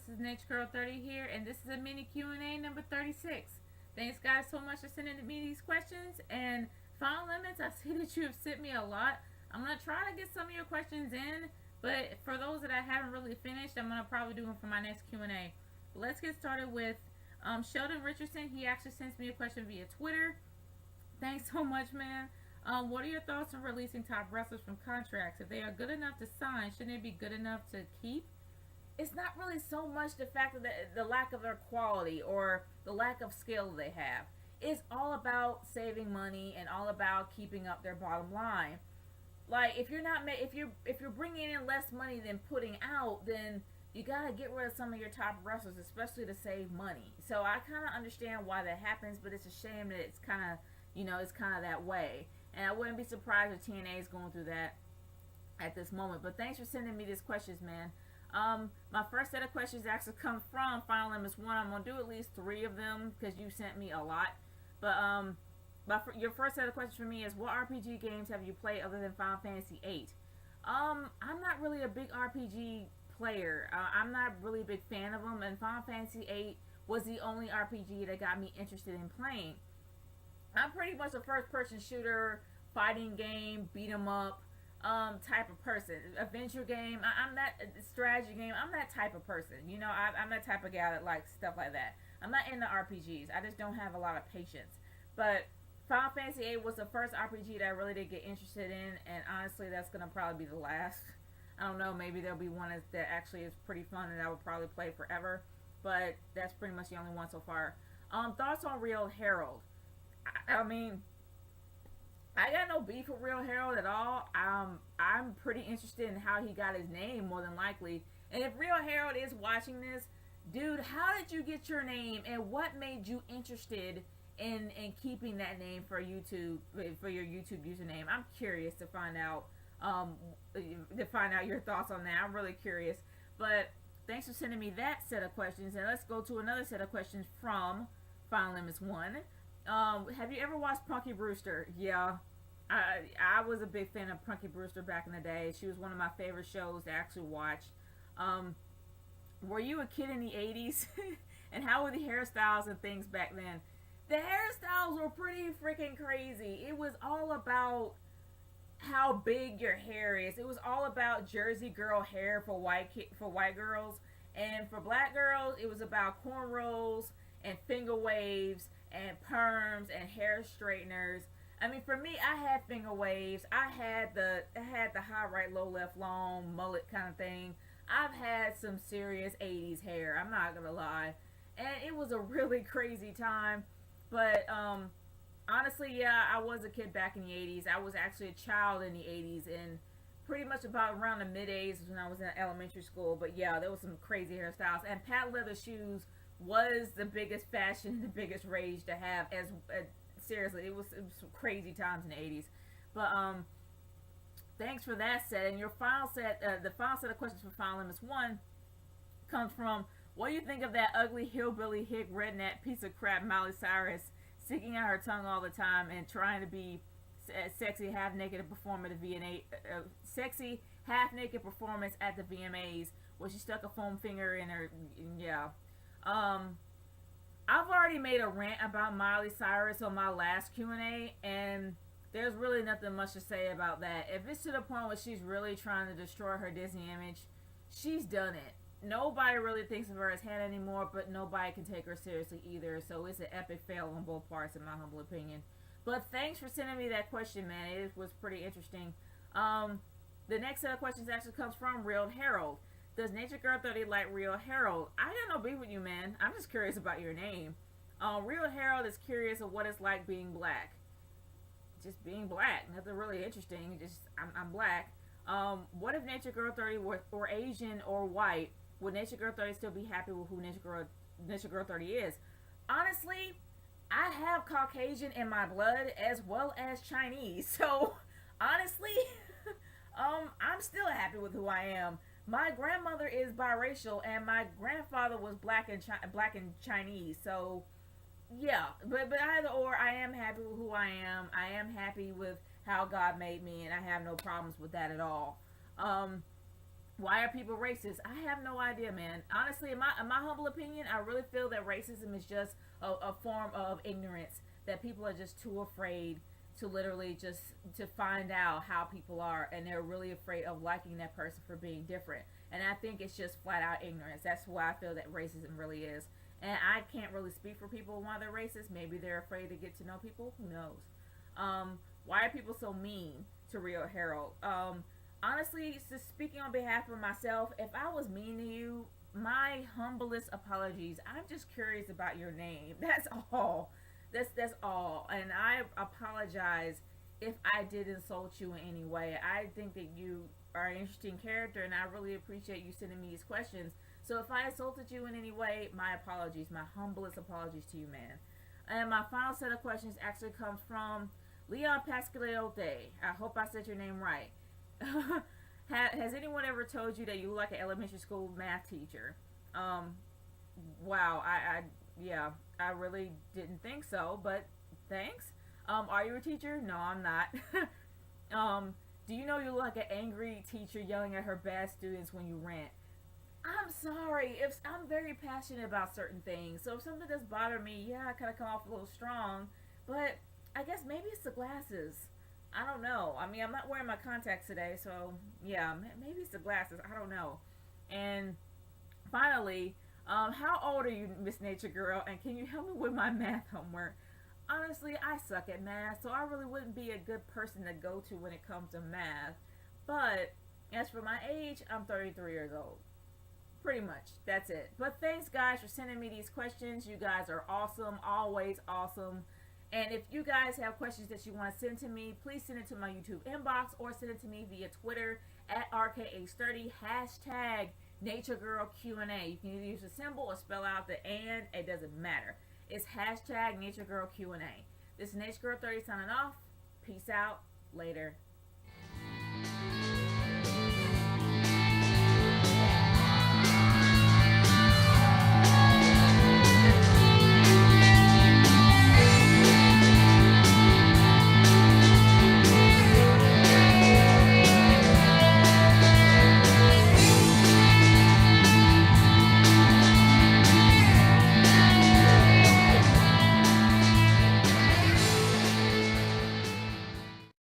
This is Nature Girl 30 here, and this is a mini Q&A number 36. Thanks, guys, so much for sending me these questions. And Final Limits, I see that you have sent me a lot. I'm going to try to get some of your questions in, but for those that I haven't really finished, I'm going to probably do them for my next Q&A. Let's get started with Sheldon Richardson. He actually sends me a question via Twitter. Thanks so much, man. What are your thoughts on releasing top wrestlers from contracts? If they are good enough to sign, shouldn't they be good enough to keep? It's not really so much the fact of the lack of their quality or the lack of skill they have. It's all about saving money and all about keeping up their bottom line. Like if you're not if you're bringing in less money than putting out, then you gotta get rid of some of your top wrestlers, especially to save money. So I kind of understand why that happens, but it's a shame that it's kind of it's kind of that way. And I wouldn't be surprised if TNA is going through that at this moment. But thanks for sending me these questions, man. My first set of questions actually come from Final Limits 1. I'm going to do at least 3 of them because you sent me a lot. But your first set of questions for me is, what RPG games have you played other than Final Fantasy VIII? I'm not really a big RPG player. I'm not really a big fan of them, and Final Fantasy VIII was the only RPG that got me interested in playing. I'm pretty much a first-person shooter, fighting game, beat 'em up, type of person. Adventure game, I'm that strategy game. I'm that type of person. I'm that type of gal that likes stuff like that. I'm not into RPGs. I just don't have a lot of patience. But Final Fantasy VIII was the first RPG that I really did get interested in, and honestly, that's gonna probably be the last. I don't know. Maybe there'll be one that actually is pretty fun and I will probably play forever. But that's pretty much the only one so far. Thoughts on Real Herald? I mean, I got no beef with Real Harold at all. I'm pretty interested in how he got his name, more than likely. And if Real Harold is watching this, dude, how did you get your name, and what made you interested in keeping that name for YouTube, for your YouTube username? I'm curious to find out your thoughts on that. I'm really curious. But thanks for sending me that set of questions, and let's go to another set of questions from Final Limits 1. Have you ever watched Punky Brewster? Yeah. I was a big fan of Punky Brewster back in the day. She was one of my favorite shows to actually watch. Um, were you a kid in the 80s? And how were the hairstyles and things back then? The hairstyles were pretty freaking crazy. It was all about how big your hair is. It was all about Jersey girl hair for white girls, and for black girls, it was about cornrows and finger waves and perms and hair straighteners. I mean, for me, I had finger waves. I had the high right, low left, long mullet kind of thing. I've had some serious 80s hair. I'm not gonna lie, and it was a really crazy time. But honestly, yeah, I was a kid back in the 80s. I was actually a child in the 80s, and pretty much about around the mid 80s when I was in elementary school. But yeah, there was some crazy hairstyles, and patent leather shoes was the biggest fashion, the biggest rage to have. As seriously, it was some crazy times in the 80s. But thanks for that set. And your final set, the final set of questions for Final Limits 1 comes from, what do you think of that ugly hillbilly hick redneck piece of crap Miley Cyrus, sticking out her tongue all the time and trying to be sexy half naked to perform at the VMA, sexy half naked performance at the VMAs where she stuck a foam finger in her, yeah. I've already made a rant about Miley Cyrus on my last Q&A, and there's really nothing much to say about that. If it's to the point where she's really trying to destroy her Disney image, she's done it. Nobody really thinks of her as Hannah anymore, but nobody can take her seriously either. So it's an epic fail on both parts, in my humble opinion. But thanks for sending me that question, man. It was pretty interesting. The next set of questions actually comes from Real Harold. Does Nature Girl 30 like Real Harold? I got no beef with you, man. I'm just curious about your name. Real Harold is curious of what it's like being black. Just being black. Nothing really interesting. Just, I'm black. What if Nature Girl 30 were Asian or white? Would Nature Girl 30 still be happy with who Nature Girl 30 is? Honestly, I have Caucasian in my blood as well as Chinese. So, honestly, I'm still happy with who I am. My grandmother is biracial, and my grandfather was black and Chinese. So, yeah, but either or, I am happy with who I am. I am happy with how God made me, and I have no problems with that at all. Why are people racist? I have no idea, man. Honestly, in my humble opinion, I really feel that racism is just a form of ignorance. That people are just too afraid to literally just to find out how people are, and they're really afraid of liking that person for being different. And I think it's just flat out ignorance. That's why I feel that racism really is. And I can't really speak for people why they're racist. Maybe they're afraid to get to know people. Who knows? Why are people so mean to Rio Harold? Honestly, just speaking on behalf of myself, if I was mean to you, my humblest apologies. I'm just curious about your name. That's all. That's all. And I apologize if I did insult you in any way. I think that you are an interesting character, and I really appreciate you sending me these questions. So if I insulted you in any way, my apologies. My humblest apologies to you, man. And my final set of questions actually comes from Leon Pascaleote. I hope I said your name right. Has anyone ever told you that you look like an elementary school math teacher? Um, wow, yeah, I really didn't think so, but thanks. Are you a teacher? No, I'm not. Do you know you look like an angry teacher yelling at her bad students when you rant? I'm sorry if I'm very passionate about certain things, so if something does bother me, yeah, I kind of come off a little strong, but I guess maybe it's the glasses. I don't know. I mean, I'm not wearing my contacts today, so yeah, maybe it's the glasses. I don't know. And finally, how old are you, Miss Nature Girl? And can you help me with my math homework? Honestly, I suck at math, so I really wouldn't be a good person to go to when it comes to math. But as for my age, I'm 33 years old. Pretty much. That's it. But thanks, guys, for sending me these questions. You guys are awesome. Always awesome. And if you guys have questions that you want to send to me, please send it to my YouTube inbox or send it to me via Twitter at RKH30, hashtag NatureGirlQ&A. You can either use a symbol or spell out the and. It doesn't matter. It's hashtag NatureGirlQ&A. This is Nature Girl 30 signing off. Peace out. Later.